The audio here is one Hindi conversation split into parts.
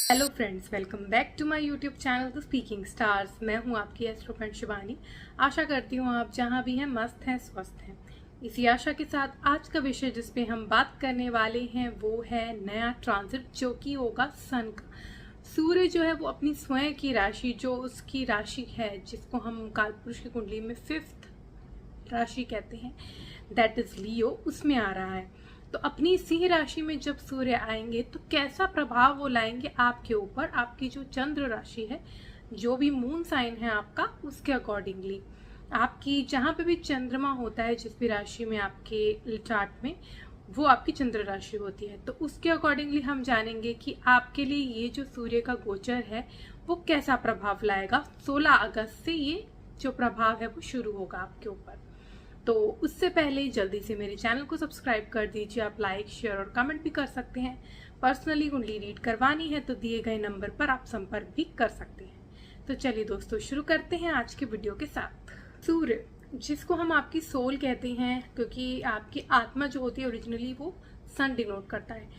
Hello friends, welcome back to my YouTube channel the speaking stars. मैं हूं आपकी एस्ट्रो फ्रेंड शिवानी। आशा करती हूं आप जहां भी हैं मस्त हैं, स्वस्थ हैं। इसी आशा के साथ आज का विषय जिस पे हम बात करने वाले हैं वो है नया ट्रांजिट जो कि होगा सन का। सूर्य जो है वो अपनी स्वयं की राशि, जो उसकी राशि है जिसको हम कालपुरुष की कुंडली में 5th राशि कहते हैं, दैट इज लियो, उसमें आ रहा है। तो अपनी सिंह राशि में जब सूर्य आएंगे तो कैसा प्रभाव वो लाएंगे आपके ऊपर, आपकी जो चंद्र राशि है, जो भी मून साइन है आपका, उसके अकॉर्डिंगली आपकी जहां पे भी चंद्रमा होता है, जिस भी राशि में आपके चार्ट में, वो आपकी चंद्र राशि होती है। तो उसके अकॉर्डिंगली हम जानेंगे कि आपके लिए ये जो सूर्य का गोचर है वो कैसा प्रभाव लाएगा। 16 अगस्त से ये जो प्रभाव है वो शुरू होगा आपके ऊपर। तो उससे पहले जल्दी से मेरे चैनल को सब्सक्राइब कर दीजिए। आप लाइक, शेयर और कमेंट भी कर सकते हैं। पर्सनली कुंडली रीड करवानी है तो दिए गए नंबर पर आप संपर्क भी कर सकते हैं। तो चलिए दोस्तों, शुरू करते हैं आज के वीडियो के साथ। सूर्य, जिसको हम आपकी सोल कहते हैं, क्योंकि आपकी आत्मा जो होती है ओरिजिनली वो सन डिनोट करता है।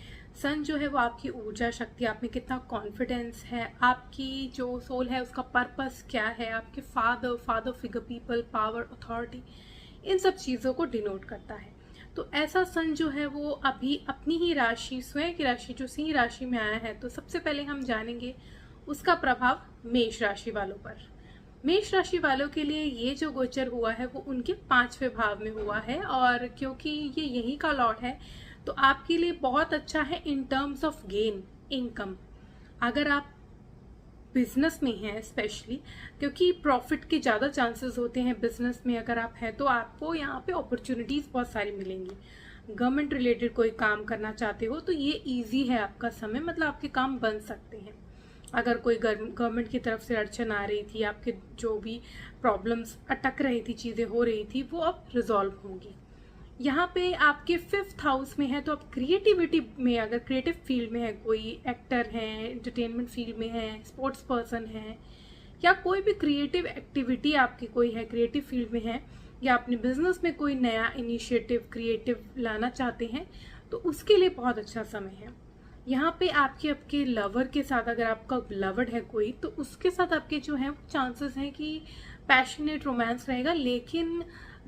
सन जो है वो आपकी ऊर्जा शक्ति, आप में कितना कॉन्फिडेंस है, आपकी जो सोल है उसका पर्पस क्या है, आपके father figure, people, power, authority, इन सब चीज़ों को डिनोट करता है। तो ऐसा सन जो है वो अभी अपनी ही राशि, स्वयं की राशि जो सिंह राशि में आया है, तो सबसे पहले हम जानेंगे उसका प्रभाव मेष राशि वालों पर। मेष राशि वालों के लिए ये जो गोचर हुआ है वो उनके 5वें भाव में हुआ है, और क्योंकि ये यही का लॉर्ड है तो आपके लिए बहुत अच्छा है in terms of gain, income. अगर आप बिजनेस में है स्पेशली, क्योंकि प्रॉफिट के ज़्यादा चांसेस होते हैं बिजनेस में, अगर आप हैं तो आपको यहाँ पे अपॉर्चुनिटीज़ बहुत सारी मिलेंगी। गवर्नमेंट रिलेटेड कोई काम करना चाहते हो तो ये इजी है आपका समय, मतलब आपके काम बन सकते हैं। अगर कोई गवर्नमेंट की तरफ से अड़चन आ रही थी, आपके जो भी प्रॉब्लम्स अटक रही थी, चीज़ें हो रही थी, वो अब रिजॉल्व होंगी। यहाँ पे आपके 5th हाउस में है तो आप क्रिएटिविटी में, अगर क्रिएटिव फील्ड में है, कोई एक्टर है, एंटरटेनमेंट फील्ड में है, स्पोर्ट्स पर्सन है, या कोई भी क्रिएटिव एक्टिविटी आपकी कोई है, क्रिएटिव फील्ड में है, या अपने बिजनेस में कोई नया इनिशिएटिव क्रिएटिव लाना चाहते हैं, तो उसके लिए बहुत अच्छा समय है। यहाँ पे आपके लवर के साथ, अगर आपका लवर्ड है कोई, तो उसके साथ आपके जो है चांसेस हैं कि पैशनेट रोमांस रहेगा, लेकिन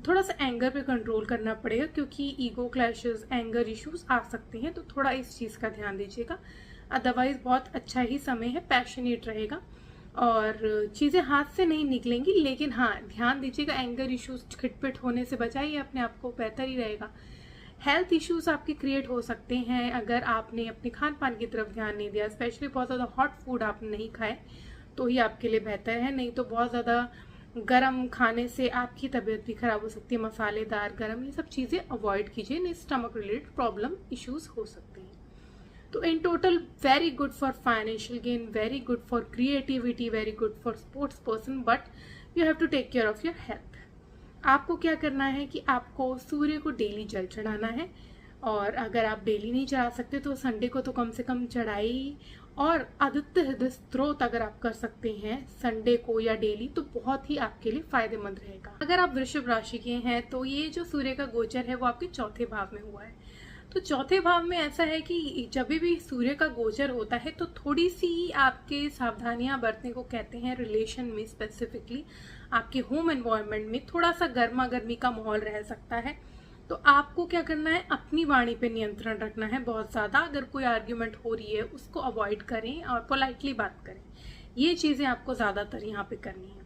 थोड़ा सा एंगर पे कंट्रोल करना पड़ेगा, क्योंकि ईगो क्लैशेस, एंगर इश्यूज आ सकते हैं, तो थोड़ा इस चीज़ का ध्यान दीजिएगा। अदरवाइज बहुत अच्छा ही समय है, पैशनेट रहेगा और चीज़ें हाथ से नहीं निकलेंगी। लेकिन हाँ, ध्यान दीजिएगा, एंगर इश्यूज खिटपिट होने से बचाइए अपने आप को, बेहतर ही रहेगा। हेल्थ इश्यूज आपके क्रिएट हो सकते हैं अगर आपने अपने खान पान की तरफ ध्यान नहीं दिया, स्पेशली बहुत ज़्यादा हॉट फूड आपने नहीं खाए तो ही आपके लिए बेहतर है, नहीं तो बहुत ज़्यादा गरम खाने से आपकी तबीयत भी खराब हो सकती है। मसालेदार, गरम, ये सब चीज़ें अवॉइड कीजिए, नहीं स्टमक रिलेटेड प्रॉब्लम इश्यूज हो सकते हैं। तो in total very good for financial gain, very good for creativity, very good for sports person, but you have to take care of your health. आपको क्या करना है कि आपको सूर्य को डेली जल चढ़ाना है, और अगर आप डेली नहीं चढ़ा सकते तो संडे को तो कम से कम चढ़ाई, और आदित्य हृदय स्त्रोत अगर आप कर सकते हैं संडे को या डेली, तो बहुत ही आपके लिए फायदेमंद रहेगा। अगर आप वृषभ राशि के हैं तो ये जो सूर्य का गोचर है वो आपके 4थे भाव में हुआ है। तो 4थे भाव में ऐसा है कि जब भी सूर्य का गोचर होता है तो थोड़ी सी आपके सावधानियां बरतने को कहते हैं। रिलेशन में स्पेसिफिकली आपके होम एनवायरनमेंट में थोड़ा सा गर्मा गर्मी का माहौल रह सकता है, तो आपको क्या करना है, अपनी वाणी पे नियंत्रण रखना है बहुत ज़्यादा। अगर कोई आर्ग्यूमेंट हो रही है उसको अवॉइड करें और पोलाइटली बात करें, ये चीज़ें आपको ज़्यादातर यहाँ पे करनी है।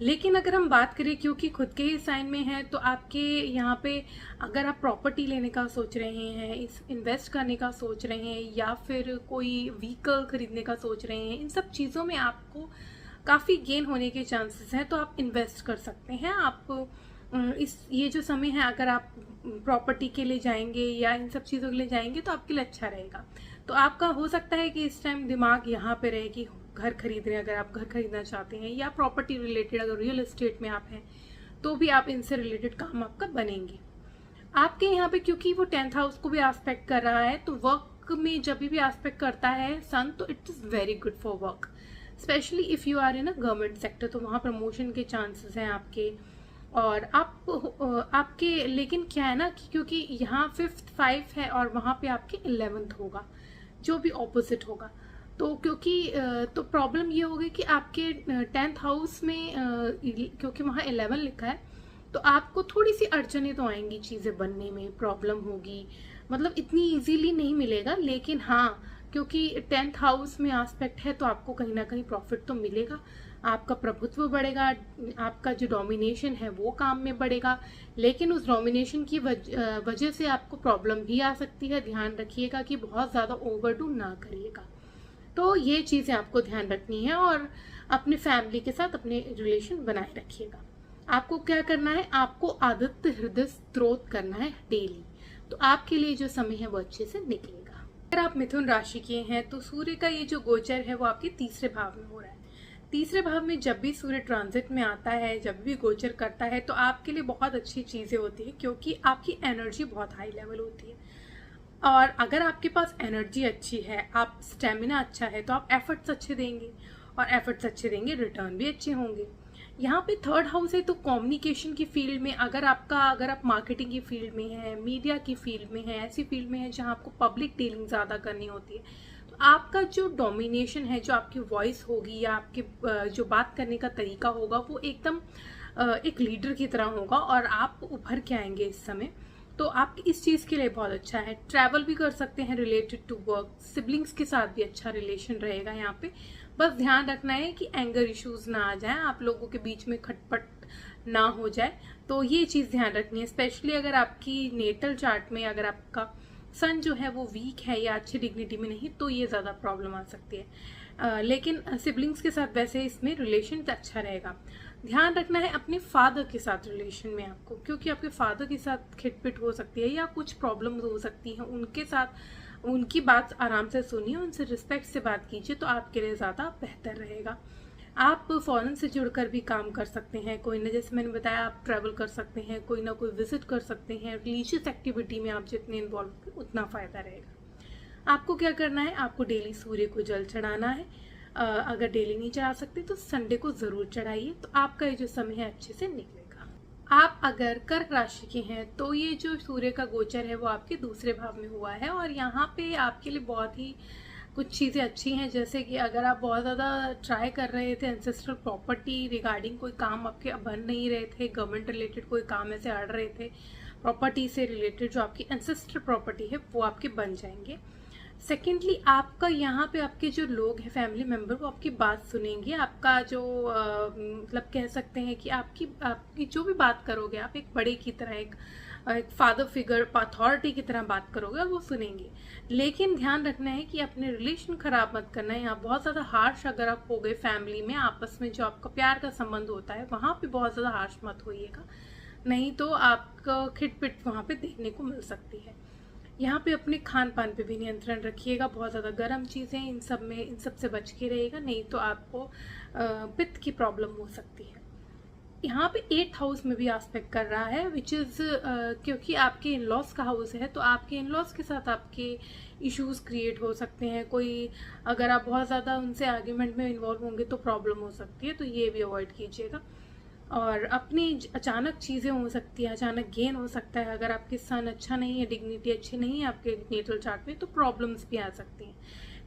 लेकिन अगर हम बात करें, क्योंकि खुद के ही साइन में है, तो आपके यहाँ पे अगर आप प्रॉपर्टी लेने का सोच रहे हैं, इस इन्वेस्ट करने का सोच रहे हैं, या फिर कोई व्हीकल खरीदने का सोच रहे हैं, इन सब चीज़ों में आपको काफ़ी गेन होने के चांसेस हैं, तो आप इन्वेस्ट कर सकते हैं। आप ये जो समय है, अगर आप प्रॉपर्टी के लिए जाएंगे या इन सब चीज़ों के लिए जाएंगे तो आपके लिए अच्छा रहेगा। तो आपका हो सकता है कि इस टाइम दिमाग यहाँ पे रहे कि घर खरीद रहे हैं, अगर आप घर खरीदना चाहते हैं, या प्रॉपर्टी रिलेटेड अगर रियल एस्टेट में आप हैं तो भी आप इनसे रिलेटेड काम आपका बनेंगे। आपके यहाँ पे क्योंकि वो 10th हाउस को भी एस्पेक्ट कर रहा है, तो वर्क में जब भी एस्पेक्ट करता है सन, तो it is very good for work, specially if you are in a government sector, तो वहाँ प्रमोशन के चांसेस हैं आपके। और आपके लेकिन क्या है ना कि क्योंकि यहाँ 5th 5 है और वहाँ पे आपके 11th होगा, जो भी ऑपोजिट होगा, तो क्योंकि तो प्रॉब्लम ये होगी कि आपके 10th हाउस में क्योंकि वहाँ 11 लिखा है, तो आपको थोड़ी सी अड़चने तो आएंगी, चीज़ें बनने में प्रॉब्लम होगी, मतलब इतनी इजीली नहीं मिलेगा। लेकिन हाँ, क्योंकि 10th हाउस में एस्पेक्ट है तो आपको कहीं ना कहीं प्रॉफिट तो मिलेगा, आपका प्रभुत्व बढ़ेगा, आपका जो डोमिनेशन है वो काम में बढ़ेगा। लेकिन उस डोमिनेशन की वजह से आपको प्रॉब्लम भी आ सकती है। ध्यान रखिएगा कि बहुत ज़्यादा ओवरडू ना करिएगा। तो ये चीज़ें आपको ध्यान रखनी है, और अपने फैमिली के साथ अपने रिलेशन बनाए रखिएगा। आपको क्या करना है, आपको आदित्य हृदय स्तोत्र करना है डेली, तो आपके लिए जो समय है वो अच्छे से निकलेगा। अगर आप मिथुन राशि के हैं तो सूर्य का ये जो गोचर है वो आपके तीसरे भाव में हो रहा है। तीसरे भाव में जब भी सूर्य ट्रांजिट में आता है, जब भी गोचर करता है, तो आपके लिए बहुत अच्छी चीज़ें होती है, क्योंकि आपकी एनर्जी बहुत हाई लेवल होती है। और अगर आपके पास एनर्जी अच्छी है, आप स्टेमिना अच्छा है, तो आप एफर्ट्स अच्छे देंगे, और एफर्ट्स अच्छे देंगे रिटर्न भी अच्छे होंगे। यहाँ पे 3rd हाउस है तो कम्युनिकेशन की फील्ड में, अगर आप मार्केटिंग की फील्ड में है, मीडिया की फील्ड में है, ऐसी फील्ड में है जहाँ आपको पब्लिक डीलिंग ज़्यादा करनी होती है, तो आपका जो डोमिनेशन है, जो आपकी वॉइस होगी या आपके जो बात करने का तरीका होगा, वो एकदम एक लीडर की तरह होगा, और आप उभर के आएंगे इस समय। तो आप इस चीज़ के लिए बहुत अच्छा है। ट्रैवल भी कर सकते हैं रिलेटेड टू वर्क, सिबलिंग्स के साथ भी अच्छा रिलेशन रहेगा यहाँ पे। बस ध्यान रखना है कि एंगर इश्यूज ना आ जाए, आप लोगों के बीच में खटपट ना हो जाए, तो ये चीज़ ध्यान रखनी है। स्पेशली अगर आपकी नेटल चार्ट में अगर आपका सन जो है वो वीक है या अच्छी डिग्निटी में नहीं, तो ये ज़्यादा प्रॉब्लम आ सकती है। लेकिन सिबलिंग्स के साथ वैसे इसमें रिलेशन अच्छा रहेगा। ध्यान रखना है अपने फादर के साथ रिलेशन में आपको, क्योंकि आपके फादर के साथ खिटपिट हो सकती है या कुछ प्रॉब्लम हो सकती है, उनके साथ उनकी बात आराम से सुनिए, उनसे रिस्पेक्ट से बात कीजिए, तो आपके लिए ज़्यादा बेहतर रहेगा। आप फॉरेन से जुड़कर भी काम कर सकते हैं, कोई ना, जैसे मैंने बताया, आप ट्रैवल कर सकते हैं, कोई ना कोई विजिट कर सकते हैं। रिलीजियस एक्टिविटी में आप जितने इन्वॉल्व उतना फ़ायदा रहेगा। आपको क्या करना है, आपको डेली सूर्य को जल चढ़ाना है। अगर डेली नहीं चढ़ा सकते तो संडे को ज़रूर चढ़ाइए, तो आपका ये जो समय है अच्छे से निकलेगा। आप अगर कर्क राशि के हैं तो ये जो सूर्य का गोचर है वो आपके दूसरे भाव में हुआ है, और यहाँ पे आपके लिए बहुत ही कुछ चीज़ें अच्छी हैं। जैसे कि अगर आप बहुत ज़्यादा ट्राई कर रहे थे एंसेस्ट्रल प्रॉपर्टी रिगार्डिंग, कोई काम आपके बन नहीं रहे थे, गवर्नमेंट रिलेटेड कोई काम ऐसे अड़ रहे थे, प्रॉपर्टी से रिलेटेड जो आपकी एंसेस्ट्रल प्रॉपर्टी है वो आपके बन जाएंगे। सेकेंडली, आपका यहाँ पे आपके जो लोग हैं फैमिली मेम्बर, वो आपकी बात सुनेंगे। आपका जो मतलब कह सकते हैं कि आपकी जो भी बात करोगे, आप एक बड़े की तरह, एक फादर फिगर, अथॉरिटी की तरह बात करोगे और वो सुनेंगे। लेकिन ध्यान रखना है कि अपने रिलेशन खराब मत करना है। यहाँ बहुत ज़्यादा हार्श अगर आप हो गए फैमिली में, आपस में जो आपका प्यार का संबंध होता है वहाँ पे बहुत ज़्यादा हार्श मत होइएगा, नहीं तो आपका खिटपिट वहाँ पे देखने को मिल सकती है। यहाँ पे अपने खान पान पे भी नियंत्रण रखिएगा, बहुत ज़्यादा गर्म चीज़ें इन सब से बच के रहेगा, नहीं तो आपको पित्त की प्रॉब्लम हो सकती है। यहाँ पे 8th हाउस में भी एस्पेक्ट कर रहा है, विच इज़ क्योंकि आपके इन लॉज का हाउस है, तो आपके इन लॉज के साथ आपके इश्यूज क्रिएट हो सकते हैं। कोई अगर आप बहुत ज़्यादा उनसे आर्ग्यूमेंट में इन्वॉल्व होंगे तो प्रॉब्लम हो सकती है, तो ये भी अवॉइड कीजिएगा। और अपनी अचानक चीज़ें हो सकती है, अचानक गेन हो सकता है। अगर आपके सन अच्छा नहीं है, डिग्निटी अच्छी नहीं है आपके नेटल चार्ट में, तो प्रॉब्लम्स भी आ सकती हैं,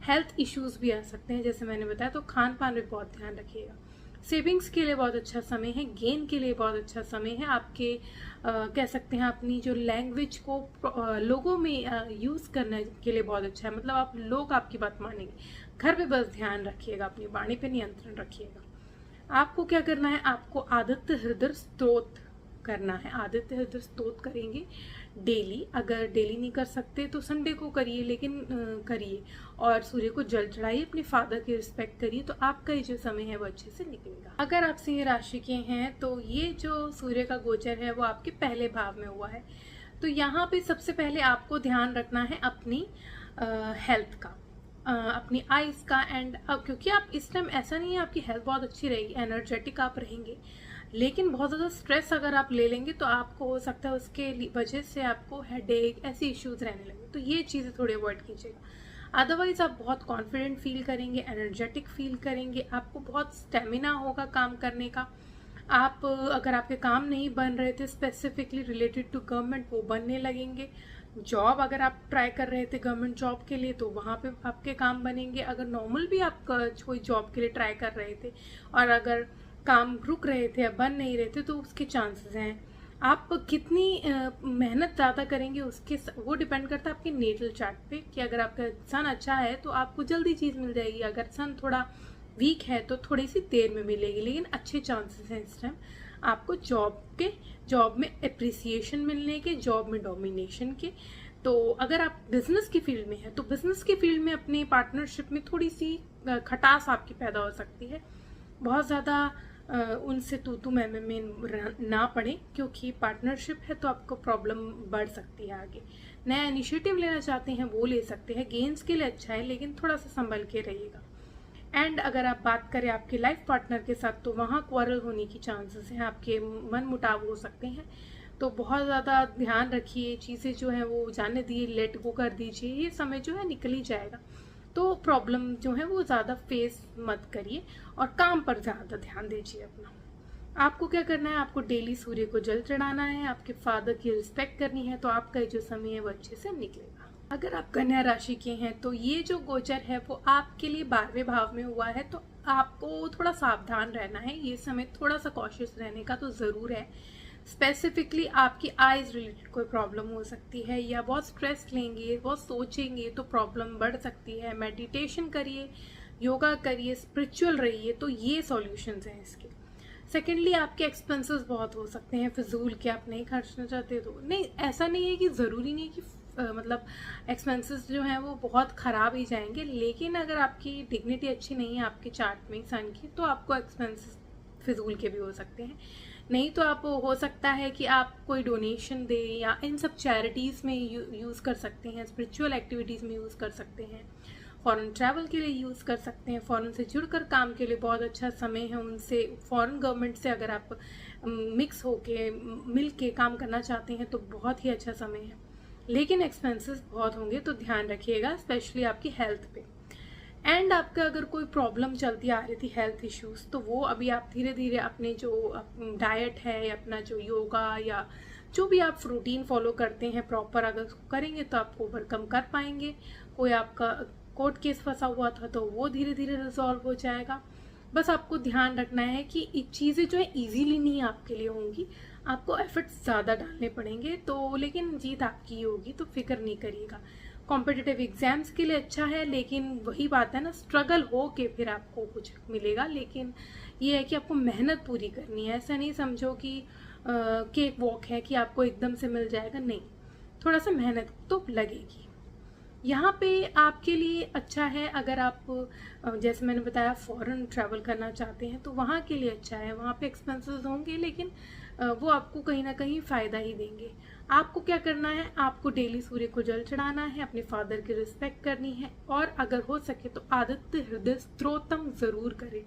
हेल्थ इश्यूज भी आ सकते हैं जैसे मैंने बताया। तो खान पान में बहुत ध्यान रखिएगा। सेविंग्स के लिए बहुत अच्छा समय है, गेन के लिए बहुत अच्छा समय है। आपके कह सकते हैं अपनी जो लैंग्वेज को लोगों में यूज़ करने के लिए बहुत अच्छा है, मतलब आप लोग आपकी बात मानेंगे। घर पे बस ध्यान रखिएगा, अपनी वाणी पे नियंत्रण रखिएगा। आपको क्या करना है, आपको आदित्य हृदय स्तोत्र करना है। आदित्य हृदय स्तोत्र करेंगे डेली। अगर डेली नहीं कर सकते तो संडे को करिए, लेकिन करिए। और सूर्य को जल चढ़ाइए, अपने फादर की रिस्पेक्ट करिए, तो आपका ये जो समय है वो अच्छे से निकलेगा। अगर आप सिंह राशि के हैं तो ये जो सूर्य का गोचर है वो आपके पहले भाव में हुआ है, तो यहाँ पे सबसे पहले आपको ध्यान रखना है अपनी हेल्थ का, अपनी आइज़ का। एंड क्योंकि आप इस टाइम, ऐसा नहीं है, आपकी हेल्थ बहुत अच्छी रहेगी, एनर्जेटिक आप रहेंगे, लेकिन बहुत ज़्यादा स्ट्रेस अगर आप ले लेंगे तो आपको हो सकता है उसके वजह से आपको हेडेक, ऐसी इश्यूज रहने लगे, तो ये चीज़ें थोड़ी अवॉइड कीजिएगा। अदरवाइज आप बहुत कॉन्फिडेंट फील करेंगे, एनर्जेटिक फील करेंगे, आपको बहुत स्टेमिना होगा काम करने का। आप अगर आपके काम नहीं बन रहे थे स्पेसिफिकली रिलेटेड टू गवर्नमेंट, वो बनने लगेंगे। जॉब अगर आप ट्राई कर रहे थे गवर्नमेंट जॉब के लिए तो वहाँ पे आपके काम बनेंगे। अगर नॉर्मल भी आप कोई जॉब के लिए ट्राई कर रहे थे और अगर काम रुक रहे थे या बन नहीं रहे थे तो उसके चांसेस हैं। आप कितनी मेहनत ज़्यादा करेंगे उसके वो डिपेंड करता है आपके नेटल चार्ट पे कि अगर आपका सन अच्छा है तो आपको जल्दी चीज़ मिल जाएगी, अगर सन थोड़ा वीक है तो थोड़ी सी देर में मिलेगी, लेकिन अच्छे चांसेस हैं इस टाइम आपको जॉब में अप्रिसिएशन मिलने के, जॉब में डोमिनेशन के। तो अगर आप बिजनेस की फील्ड में हैं तो बिजनेस की फील्ड में अपनी पार्टनरशिप में थोड़ी सी खटास आपकी पैदा हो सकती है। बहुत ज़्यादा उनसे तू मैं ना पड़े, क्योंकि पार्टनरशिप है तो आपको प्रॉब्लम बढ़ सकती है आगे। नया इनिशिएटिव लेना चाहते हैं वो ले सकते हैं, गेम्स के लिए अच्छा है लेकिन थोड़ा सा संभल के रहिएगा। एंड अगर आप बात करें आपके लाइफ पार्टनर के साथ तो वहाँ क्वारल होने की चांसेस हैं, आपके मन मुटाव हो सकते हैं। तो बहुत ज़्यादा ध्यान रखिए, चीज़ें जो है वो जाने दिए, लेट गो कर दीजिए, ये समय जो है निकल ही जाएगा। तो प्रॉब्लम जो है वो ज़्यादा फेस मत करिए और काम पर ज़्यादा ध्यान दीजिए अपना। आपको क्या करना है, आपको डेली सूर्य को जल चढ़ाना है, आपके फादर की रिस्पेक्ट करनी है, तो आपका जो समय है वो अच्छे से निकलेगा। अगर आप कन्या राशि के हैं तो ये जो गोचर है वो आपके लिए 12वें भाव में हुआ है, तो आपको थोड़ा सावधान रहना है। ये समय थोड़ा सा कॉशियस रहने का तो ज़रूर है। स्पेसिफिकली आपकी आइज रिलेटेड कोई प्रॉब्लम हो सकती है, या बहुत स्ट्रेस लेंगे, बहुत सोचेंगे तो प्रॉब्लम बढ़ सकती है। मेडिटेशन करिए, योगा करिए, स्पिरिचुअल रहिए, तो ये सॉल्यूशंस हैं इसके। सेकेंडली आपके एक्सपेंसेस बहुत हो सकते हैं फिजूल के, आप नहीं खर्चना चाहते तो नहीं, ऐसा नहीं है कि ज़रूरी नहीं कि मतलब एक्सपेंसेस जो हैं वो बहुत ख़राब ही जाएंगे, लेकिन अगर आपकी डिग्निटी अच्छी नहीं है आपके चार्ट में सन की तो आपको एक्सपेंसेस फिजूल के भी हो सकते हैं। नहीं तो आप हो सकता है कि आप कोई डोनेशन दे या इन सब चैरिटीज़ में यूज़ कर सकते हैं, स्पिरिचुअल एक्टिविटीज़ में यूज़ कर सकते हैं, फॉरेन ट्रैवल के लिए यूज़ कर सकते हैं, फॉरेन से जुड़कर काम के लिए बहुत अच्छा समय है। उनसे फॉरेन गवर्नमेंट से अगर आप मिक्स होके मिल के काम करना चाहते हैं तो बहुत ही अच्छा समय है, लेकिन एक्सपेंसेस बहुत होंगे तो ध्यान रखिएगा, स्पेशली आपकी हेल्थ पे। एंड आपका अगर कोई प्रॉब्लम चलती आ रही थी हेल्थ इश्यूज, तो वो अभी आप धीरे धीरे अपने जो डाइट है, अपना जो योगा या जो भी आप रूटीन फॉलो करते हैं प्रॉपर अगर करेंगे तो आप ओवरकम कर पाएंगे। कोई आपका कोर्ट केस फंसा हुआ था तो वो धीरे धीरे रिजॉल्व हो जाएगा। बस आपको ध्यान रखना है कि चीज़ें जो है इजीली नहीं आपके लिए होंगी, आपको एफर्ट्स ज़्यादा डालने पड़ेंगे, तो लेकिन जीत आपकी होगी, तो फिक्र नहीं करिएगा। कॉम्पिटिटिव एग्जाम्स के लिए अच्छा है, लेकिन वही बात है ना, स्ट्रगल हो के फिर आपको कुछ मिलेगा, लेकिन ये है कि आपको मेहनत पूरी करनी है। ऐसा नहीं समझो कि केक वॉक है कि आपको एकदम से मिल जाएगा, नहीं, थोड़ा सा मेहनत तो लगेगी। यहाँ पे आपके लिए अच्छा है अगर आप जैसे मैंने बताया फॉरेन ट्रैवल करना चाहते हैं तो वहाँ के लिए अच्छा है। वहाँ पे एक्सपेंसेस होंगे लेकिन वो आपको कहीं ना कहीं फ़ायदा ही देंगे। आपको क्या करना है, आपको डेली सूर्य को जल चढ़ाना है, अपने फादर की रिस्पेक्ट करनी है, और अगर हो सके तो आदित्य हृदय स्तोत्रम ज़रूर करें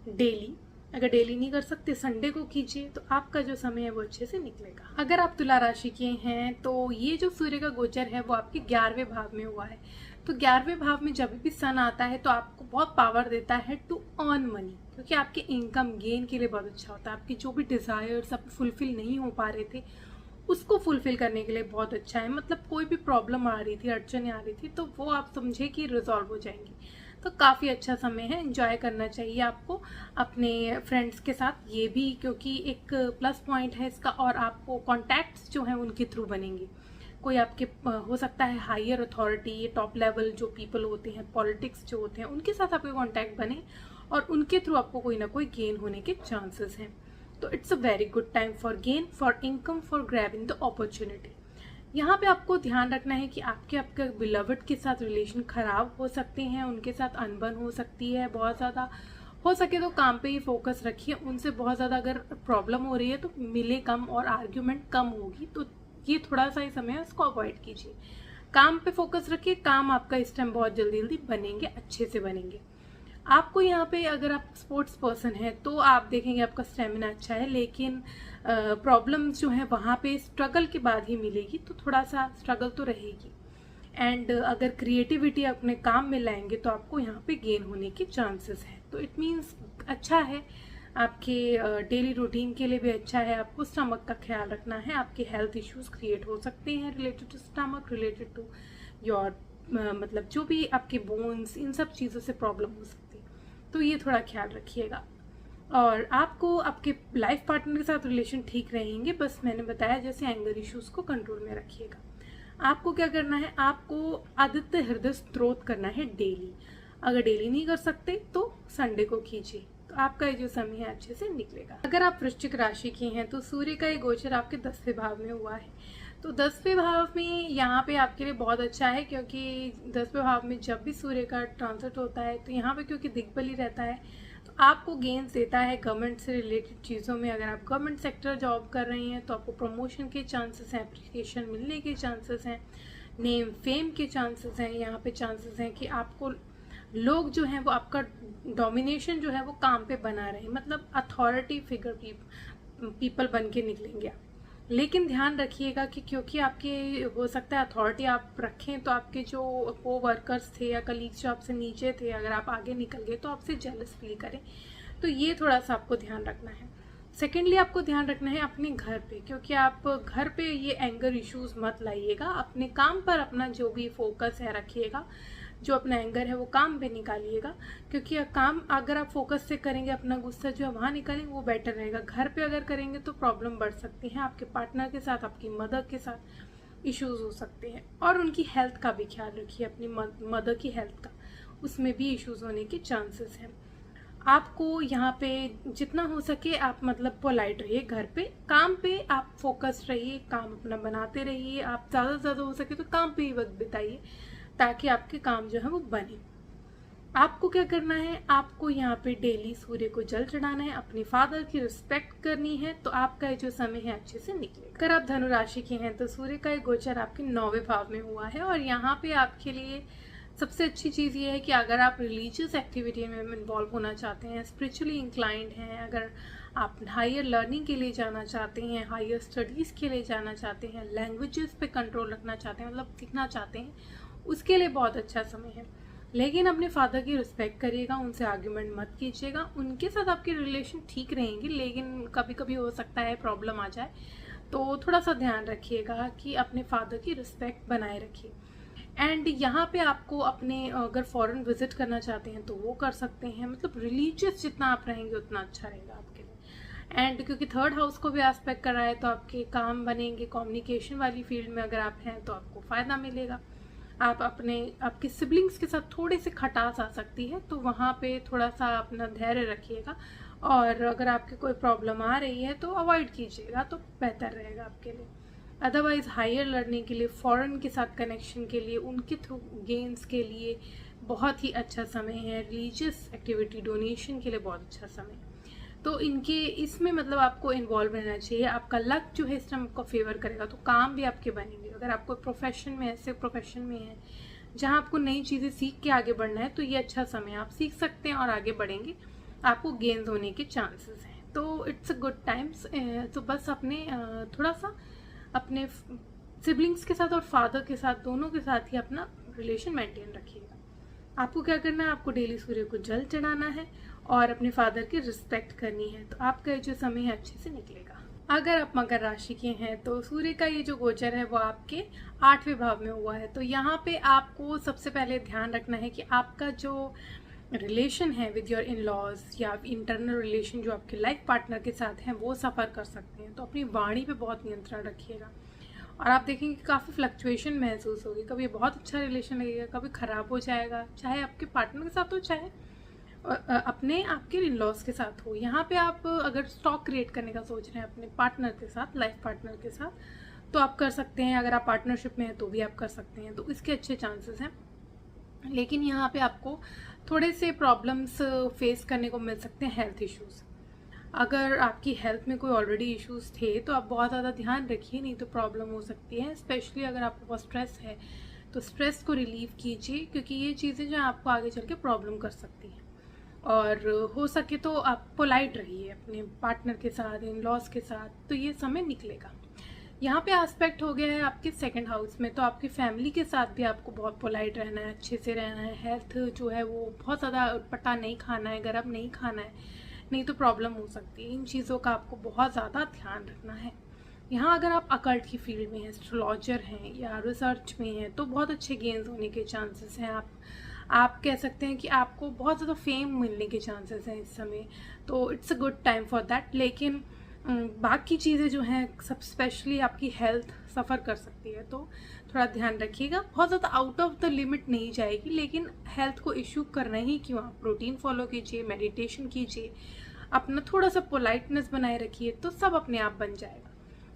डेली। अगर डेली नहीं कर सकते संडे को कीजिए, तो आपका जो समय है वो अच्छे से निकलेगा। अगर आप तुला राशि के हैं तो ये जो सूर्य का गोचर है वो आपके 11वें भाव में हुआ है। तो 11वें भाव में जब भी सन आता है तो आपको बहुत पावर देता है टू अर्न मनी, क्योंकि आपके इनकम गेन के लिए बहुत अच्छा होता है। आपके जो भी डिज़ायर्स आप फुलफिल नहीं हो पा रहे थे उसको फुलफिल करने के लिए बहुत अच्छा है। मतलब कोई भी प्रॉब्लम आ रही थी, अड़चने आ रही थी, तो वो आप समझे कि रिजॉल्व हो जाएंगी। तो काफ़ी अच्छा समय है, एंजॉय करना चाहिए आपको अपने फ्रेंड्स के साथ, ये भी क्योंकि एक प्लस पॉइंट है इसका। और आपको कॉन्टैक्ट्स जो हैं उनके थ्रू बनेंगे। कोई आपके हो सकता है हायर अथॉरिटी, टॉप लेवल जो पीपल होते हैं, पॉलिटिक्स जो होते हैं, उनके साथ आपके कॉन्टैक्ट बने और उनके थ्रू आपको कोई ना कोई गेन होने के चांसेस हैं। तो it's a very good time for gain, for income, for grabbing the opportunity. यहाँ पे आपको ध्यान रखना है कि आपके बिलवड के साथ रिलेशन खराब हो सकते हैं, उनके साथ अनबन हो सकती है बहुत ज़्यादा। हो सके तो काम पे ही फोकस रखिए। उनसे बहुत ज़्यादा अगर प्रॉब्लम हो रही है तो मिले कम और आर्ग्यूमेंट कम होगी, तो ये थोड़ा सा ही समय है, उसको अवॉइड कीजिए। काम पे फोकस रखिए, काम आपका इस टाइम बहुत जल्दी जल्दी बनेंगे, अच्छे से बनेंगे। आपको यहाँ पे अगर आप स्पोर्ट्स पर्सन हैं तो आप देखेंगे आपका स्टेमिना अच्छा है, लेकिन प्रॉब्लम्स जो है वहाँ पे स्ट्रगल के बाद ही मिलेगी, तो थोड़ा सा स्ट्रगल तो रहेगी। एंड अगर क्रिएटिविटी अपने काम में लाएंगे तो आपको यहाँ पे गेन होने के चांसेस हैं। तो इट मीन्स अच्छा है, आपके डेली रूटीन के लिए भी अच्छा है। आपको स्टमक का ख्याल रखना है। आपके हेल्थ इश्यूज क्रिएट हो सकते हैं related to stomach, related to your मतलब जो भी आपके बोन्स, इन सब चीज़ों से प्रॉब्लम हो सकती है, तो ये थोड़ा ख्याल रखिएगा। और आपको आपके लाइफ पार्टनर के साथ रिलेशन ठीक रहेंगे, बस मैंने बताया जैसे एंगर इश्यूज को कंट्रोल में रखिएगा। आपको क्या करना है, आपको आदित्य हृदय स्तोत्र करना है डेली। अगर डेली नहीं कर सकते तो संडे को कीजिए, तो आपका ये जो समय है अच्छे से निकलेगा। अगर आप वृश्चिक राशि के हैं तो सूर्य का ये गोचर आपके 10वें भाव में हुआ है। तो 10वें भाव में यहाँ पे आपके लिए बहुत अच्छा है, क्योंकि 10वें भाव में जब भी सूर्य का ट्रांसिट होता है तो यहाँ पे क्योंकि दिग्बली रहता है तो आपको गेन्स देता है गवर्नमेंट से रिलेटेड चीज़ों में। अगर आप गवर्नमेंट सेक्टर जॉब कर रही हैं तो आपको प्रमोशन के चांसेस हैं, एप्लीकेशन मिलने के चांसेस हैं, नेम फेम के चांसेस हैं। यहाँ पे चांसेस हैं कि आपको लोग जो हैं वो आपका डोमिनेशन जो है वो काम पे बना रहे, मतलब अथॉरिटी फिगर पीपल बन के निकलेंगे आप। लेकिन ध्यान रखिएगा कि क्योंकि आपके हो सकता है अथॉरिटी आप रखें तो आपके जो को वर्कर्स थे या कलीग्स जो आपसे नीचे थे, अगर आप आगे निकल गए तो आपसे जेलस फील करें, तो ये थोड़ा सा आपको ध्यान रखना है। सेकेंडली आपको ध्यान रखना है अपने घर पे, क्योंकि आप घर पे ये एंगर इश्यूज मत लाइएगा। अपने काम पर अपना जो भी फोकस है रखिएगा, जो अपना एंगर है वो काम पे निकालिएगा, क्योंकि काम अगर आप फोकस से करेंगे अपना गुस्सा जो है वहाँ निकालेंगे वो बेटर रहेगा। घर पे अगर करेंगे तो प्रॉब्लम बढ़ सकती है, आपके पार्टनर के साथ, आपकी मदर के साथ इश्यूज हो सकते हैं। और उनकी हेल्थ का भी ख्याल रखिए, अपनी मदर की हेल्थ का, उसमें भी इश्यूज होने के चांसेस हैं। आपको यहाँ पे जितना हो सके आप मतलब पोलाइट रहिए, घर पे काम पे आप फोकस रहिए, काम अपना बनाते रहिए। आप ज़्यादा से ज़्यादा हो सके तो काम पे ही वक्त बिताइए ताकि आपके काम जो है वो बने। आपको क्या करना है, आपको यहाँ पे डेली सूर्य को जल चढ़ाना है, अपने फादर की रिस्पेक्ट करनी है, तो आपका जो समय है अच्छे से निकलेगा। अगर आप धनु राशि के हैं तो सूर्य का एक गोचर आपके 9वें भाव में हुआ है। और यहाँ पे आपके लिए सबसे अच्छी चीज़ ये है कि अगर आप रिलीजियस एक्टिविटी में इन्वॉल्व होना चाहते हैं, स्पिरिचुअली इंक्लाइंड हैं, अगर आप हायर लर्निंग के लिए जाना चाहते हैं, हायर स्टडीज़ के लिए जाना चाहते हैं, लैंग्वेजेस पे कंट्रोल रखना चाहते हैं, मतलब सीखना चाहते हैं, उसके लिए बहुत अच्छा समय है। लेकिन अपने फादर की रिस्पेक्ट करिएगा, उनसे आर्ग्यूमेंट मत कीजिएगा। उनके साथ आपके रिलेशन ठीक रहेंगे, लेकिन कभी कभी हो सकता है प्रॉब्लम आ जाए, तो थोड़ा सा ध्यान रखिएगा कि अपने फादर की रिस्पेक्ट बनाए रखिए। एंड यहाँ पे आपको अपने अगर फॉरेन विजिट करना चाहते हैं तो वो कर सकते हैं, मतलब रिलीजियस जितना आप रहेंगे उतना अच्छा रहेगा आपके लिए। एंड क्योंकि 3rd हाउस को भी एस्पेक्ट कर रहा है तो आपके काम बनेंगे, कम्युनिकेशन वाली फील्ड में अगर आप हैं तो आपको फ़ायदा मिलेगा। आप आपके सिबलिंग्स के साथ थोड़ी सी खटास आ सकती है, तो वहाँ पे थोड़ा सा अपना धैर्य रखिएगा। और अगर आपके कोई प्रॉब्लम आ रही है तो अवॉइड कीजिएगा, तो बेहतर रहेगा आपके लिए। अदरवाइज हायर लर्निंग के लिए, फॉरेन के साथ कनेक्शन के लिए, उनके थ्रू गेम्स के लिए बहुत ही अच्छा समय है। रिलीजियस एक्टिविटी, डोनेशन के लिए बहुत अच्छा समय है। तो इनके इसमें मतलब आपको इन्वॉल्व रहना चाहिए। आपका लक जो है इस टाइम आपको फेवर करेगा, तो काम भी आपके बनेंगे। अगर आपको प्रोफेशन में, ऐसे प्रोफेशन में है जहाँ आपको नई चीज़ें सीख के आगे बढ़ना है, तो ये अच्छा समय है, आप सीख सकते हैं और आगे बढ़ेंगे, आपको गेन्स होने के चांसेस हैं। तो इट्स अ गुड टाइम्स। तो बस अपने थोड़ा सा अपने सिबलिंग्स के साथ और फादर के साथ, दोनों के साथ ही अपना रिलेशन मेंटेन रखिएगा। आपको क्या करना है, आपको डेली सूर्य को जल चढ़ाना है और अपने फादर की रिस्पेक्ट करनी है, तो आपका जो समय है अच्छे से निकलेगा। अगर आप मकर राशि के हैं तो सूर्य का ये जो गोचर है वो आपके 8वें भाव में हुआ है। तो यहाँ पे आपको सबसे पहले ध्यान रखना है कि आपका जो रिलेशन है विद योर इन लॉज या इंटरनल रिलेशन जो आपके लाइफ पार्टनर के साथ हैं वो सफ़र कर सकते हैं, तो अपनी वाणी पे बहुत नियंत्रण रखिएगा। और आप देखेंगे कि काफ़ी फ्लक्चुएशन महसूस होगी, कभी बहुत अच्छा रिलेशन लगेगा, कभी ख़राब हो जाएगा, चाहे आपके पार्टनर के साथ हो, चाहे अपने आपके इन लॉज के साथ हो। यहाँ पे आप अगर स्टॉक क्रिएट करने का सोच रहे हैं अपने पार्टनर के साथ, लाइफ पार्टनर के साथ, तो आप कर सकते हैं। अगर आप पार्टनरशिप में हैं तो भी आप कर सकते हैं, तो इसके अच्छे चांसेस हैं। लेकिन यहाँ पे आपको थोड़े से प्रॉब्लम्स फेस करने को मिल सकते हैं, हेल्थ इश्यूज़। अगर आपकी हेल्थ में कोई ऑलरेडी इश्यूज़ थे तो आप बहुत ज़्यादा ध्यान रखिए, नहीं तो प्रॉब्लम हो सकती है। स्पेशली अगर आपको बहुत स्ट्रेस है तो स्ट्रेस को रिलीव कीजिए, क्योंकि ये चीज़ें जो आपको आगे चल के प्रॉब्लम कर सकती हैं। और हो सके तो आप पोलाइट रहिए अपने पार्टनर के साथ, इन लॉज के साथ, तो ये समय निकलेगा। यहाँ पे एस्पेक्ट हो गया है आपके 2nd हाउस में, तो आपकी फैमिली के साथ भी आपको बहुत पोलाइट रहना है, अच्छे से रहना है। हेल्थ जो है वो बहुत ज़्यादा पटा नहीं खाना है, गर्म नहीं खाना है, नहीं तो प्रॉब्लम हो सकती है। इन चीज़ों का आपको बहुत ज़्यादा ध्यान रखना है। यहाँ अगर आप अकल्ट की फील्ड में हैं, एस्ट्रोलॉजर हैं या रिसर्च में हैं, तो बहुत अच्छे गेन्स होने के चांसेस हैं। आप कह सकते हैं कि आपको बहुत ज़्यादा फेम मिलने के चांसेस हैं इस समय, तो it's a good time for that. लेकिन बाकी चीज़ें जो हैं, सब स्पेशली आपकी हेल्थ सफ़र कर सकती है, तो थोड़ा ध्यान रखिएगा। बहुत ज़्यादा आउट ऑफ द लिमिट नहीं जाएगी, लेकिन हेल्थ को इश्यू करना ही क्यों। आप प्रोटीन फॉलो कीजिए, मेडिटेशन कीजिए, अपना थोड़ा सा पोलाइटनेस बनाए रखिए, तो सब अपने आप बन जाएगा।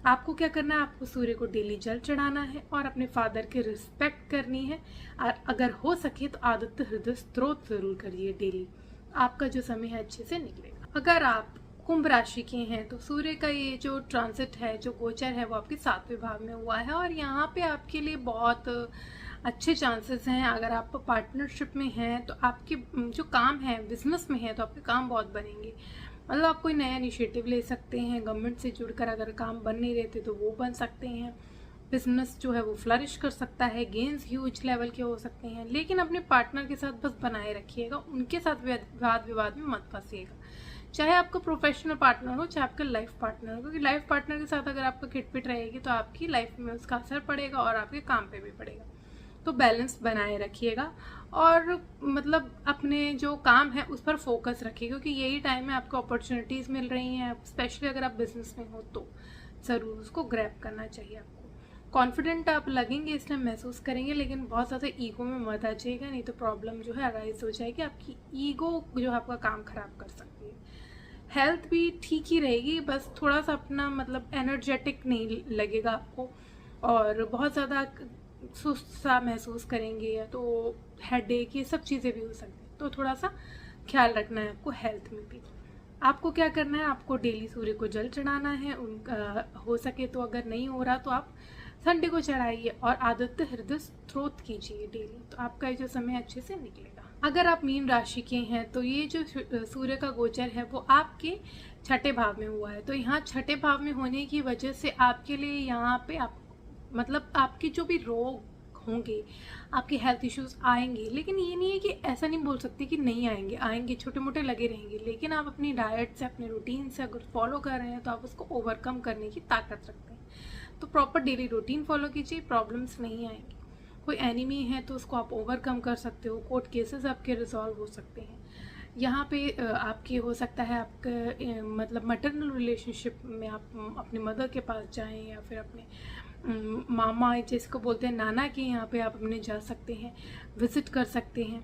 आपको क्या करना है, आपको सूर्य को डेली जल चढ़ाना है और अपने फादर की रिस्पेक्ट करनी है। और अगर हो सके तो आदित्य हृदय स्तोत्र जरूर करिए डेली। आपका जो समय है अच्छे से निकलेगा। अगर आप कुंभ राशि के हैं तो सूर्य का ये जो ट्रांसिट है, जो गोचर है, वो आपके 7वें भाव में हुआ है और यहाँ पे आपके लिए बहुत अच्छे चांसेस हैं। अगर आप पार्टनरशिप में हैं तो आपके जो काम है, बिजनेस में है तो आपके काम बहुत बनेंगे। मतलब आप कोई नया इनिशिएटिव ले सकते हैं, गवर्नमेंट से जुड़कर अगर काम बन नहीं रहते तो वो बन सकते हैं। बिजनेस जो है वो फ्लरिश कर सकता है, गेन्स ह्यूज लेवल के हो सकते हैं। लेकिन अपने पार्टनर के साथ बस बनाए रखिएगा, उनके साथ वाद विवाद में मत फंसिएगा। चाहे आपका प्रोफेशनल पार्टनर हो, चाहे आपका लाइफ पार्टनर हो, क्योंकि लाइफ पार्टनर के साथ अगर आपका खिटपिट रहेगी तो आपकी लाइफ में उसका असर पड़ेगा और आपके काम पे भी पड़ेगा। तो बैलेंस बनाए रखिएगा और मतलब अपने जो काम है उस पर फोकस रखिए, क्योंकि यही टाइम है आपको अपॉर्चुनिटीज़ मिल रही हैं। स्पेशली अगर आप बिजनेस में हो तो ज़रूर उसको ग्रैब करना चाहिए। आपको कॉन्फिडेंट आप लगेंगे, इस टाइम महसूस करेंगे, लेकिन बहुत ज़्यादा ईगो में मत आ जाइएगा, नहीं तो प्रॉब्लम जो है अराइज हो जाएगी। आपकी ईगो जो है आपका काम खराब कर सकती है। हेल्थ भी ठीक ही रहेगी, बस थोड़ा सा अपना मतलब एनर्जेटिक नहीं लगेगा आपको और बहुत ज़्यादा सुस्त सा महसूस करेंगे, या तो हेडेक, ये सब चीज़ें भी हो सकती हैं। तो थोड़ा सा ख्याल रखना है आपको हेल्थ में भी। आपको क्या करना है, आपको डेली सूर्य को जल चढ़ाना है। उनका हो सके तो, अगर नहीं हो रहा तो आप संडे को चढ़ाइए और आदित्य हृदय स्तोत्र कीजिए डेली, तो आपका ये जो समय अच्छे से निकलेगा। अगर आप मीन राशि के हैं तो ये जो सूर्य का गोचर है वो आपके 6ठे भाव में हुआ है। तो यहाँ 6ठे भाव में होने की वजह से आपके लिए यहाँ पे आप मतलब आपके जो भी रोग होंगे, आपके हेल्थ इश्यूज आएंगे, लेकिन ये नहीं है कि ऐसा नहीं बोल सकते कि नहीं आएंगे, आएंगे, छोटे मोटे लगे रहेंगे। लेकिन आप अपनी डाइट से, अपने रूटीन से अगर फॉलो कर रहे हैं तो आप उसको ओवरकम करने की ताकत रखते हैं। तो प्रॉपर डेली रूटीन फॉलो कीजिए, प्रॉब्लम्स नहीं आएंगी। कोई एनिमी है तो उसको आप ओवरकम कर सकते हो, कोर्ट केसेस आपके रिजॉल्व हो सकते हैं। यहाँ पे आपके हो सकता है आपका मतलब मैटरनल रिलेशनशिप में आप अपने मदर के पास जाएं, या फिर अपने मामा जिसको बोलते हैं नाना के यहाँ पे आप अपने जा सकते हैं, विजिट कर सकते हैं।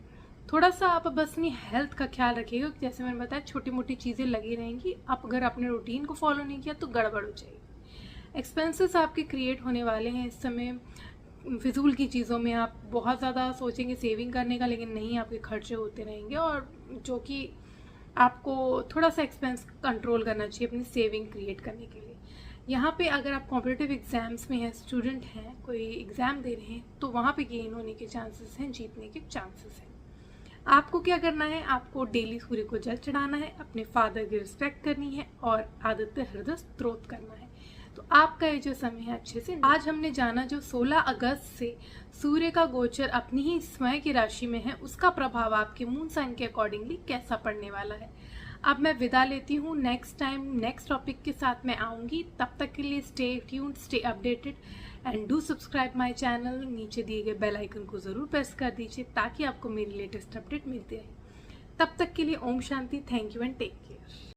थोड़ा सा आप बस अपनी हेल्थ का ख्याल रखिएगा, जैसे मैंने बताया छोटी मोटी चीज़ें लगी रहेंगी। आप अगर अपने रूटीन को फॉलो नहीं किया तो गड़बड़ हो जाएगी। एक्सपेंसेस आपके क्रिएट होने वाले हैं इस समय। फिजूल की चीज़ों में आप बहुत ज़्यादा सोचेंगे सेविंग करने का, लेकिन नहीं, आपके खर्चे होते रहेंगे, और जो कि आपको थोड़ा सा एक्सपेंस कंट्रोल करना चाहिए अपनी सेविंग क्रिएट करने के लिए। यहाँ पे अगर आप कॉम्पिटिटिव एग्जाम्स में हैं, स्टूडेंट हैं, कोई एग्ज़ाम दे रहे हैं, तो वहाँ पे गेन होने के चांसेस हैं, जीतने के चांसेस हैं। आपको क्या करना है, आपको डेली सूर्य को जल चढ़ाना है, अपने फादर की रिस्पेक्ट करनी है और आदित्य हृदय स्तोत्र करना है। तो आपका ये जो समय है अच्छे से। आज हमने जाना जो 16 अगस्त से सूर्य का गोचर अपनी ही स्वयं की राशि में है, उसका प्रभाव आपके मून साइन के अकॉर्डिंगली कैसा पड़ने वाला है। अब मैं विदा लेती हूँ, नेक्स्ट टाइम नेक्स्ट टॉपिक के साथ मैं आऊँगी। तब तक के लिए stay tuned, stay updated and do subscribe my channel. नीचे दिए गए बेल आइकन को ज़रूर प्रेस कर दीजिए ताकि आपको मेरी लेटेस्ट अपडेट मिलती रहे। तब तक के लिए ओम शांति, thank you and take care.